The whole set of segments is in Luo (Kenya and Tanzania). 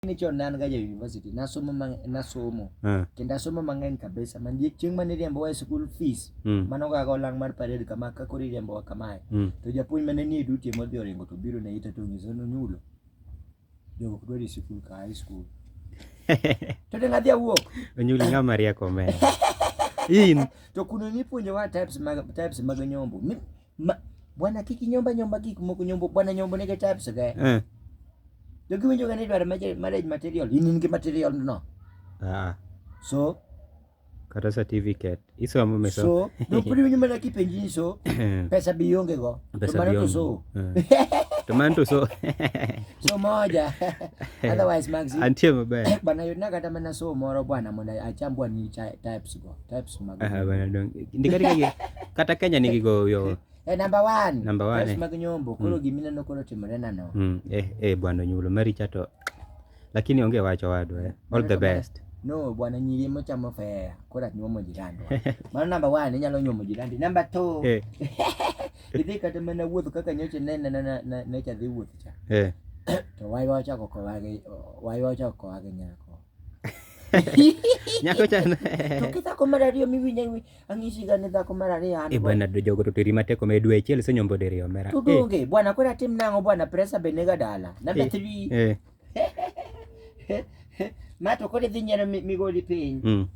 Ni chon nan ga university nasomo kendo asomo mang'eny kabisa mandiek chieng' mane riembo wa school fees mano ga olang mar parade kama ka kori riembo wa kamae to japuonj mane nie duty modhi oringo to biro ne ita to nyiso no nyulo jogo dwari school ka high school to de ngadhi awuok onyulo ng'ama rieko me in to kuno ni puonjo wa types mag nyombo bwana kiki nyomba gik moko nyombo bwana nyombo ne types ga Jogi winjo ga ni dwaro marriage material in gi material no so kata certificate isomo meso so no puri winjo mana kipenji so pesa bionge go to man to so so moja otherwise maxi antie maber bana yuna kata mana so moro bwana mondo achambwa ni types mag bana dong ndikati kata Kenya nigi go yo number 1 types mag nyombo koro gimina no koro timore nano bwana nyulo maricha to lakini onge wacho wadwa all the best no bwana nyiri mochamo fea kora nyuomo jirando mano number 1 inyalo nyuomo jirandi number 2 idhi kata mana wuoth kaka nyoche ne cha dhi wuoth cha to wai wacho ko wage nyako chana to kita ko marario miwinje angisi ga ne dhako marario an bwana do jogo to tiri mateko me dwe chiel se nyombo derio mera to donge bwana kora tim nango bwana presa benega dala number 3 mato kore dhi nyero migoli piny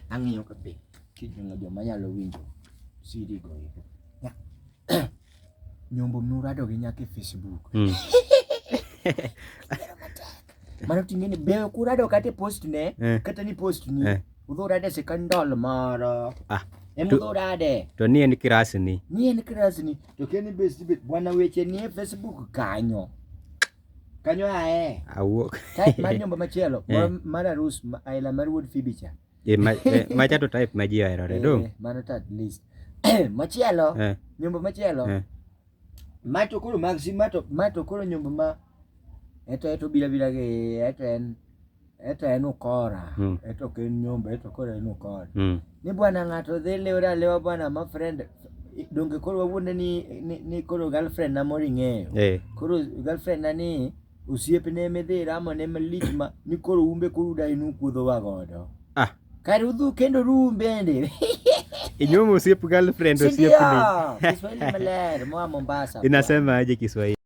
ang'iyo ka be kijunga joma nyalo winjo siri go nyombo murado gi nyaka Facebook mano tingene be kurado kate post ne kata ni post ni udhorade sekandol mara udhorade to ni en kirasni to keni best bit bwana weche ni Facebook kanyo awuok type mar nyombo machielo mar arus aila mar wood fibicha macha to type ma ji ahero dong mano to at least machielo nyombo machielo mato koro maxi mato koro nyombo ma eto bila ge eto en ukora eto ken nyombo eto koro en ukora ni bwana ng'ato dhi lewa bwana ma friend donge koro wawuonde ni koro girlfriend na mori ng'eyo koro girlfriend na ni osiepne midhi ramo ne malich ma ni koro umbe koro udainu kuodho wa godo kare udhu kendo rum bende inyuomo osiep girlfriend osiepni Kiswahili maler moa Mombasa inasema aje Kiswahili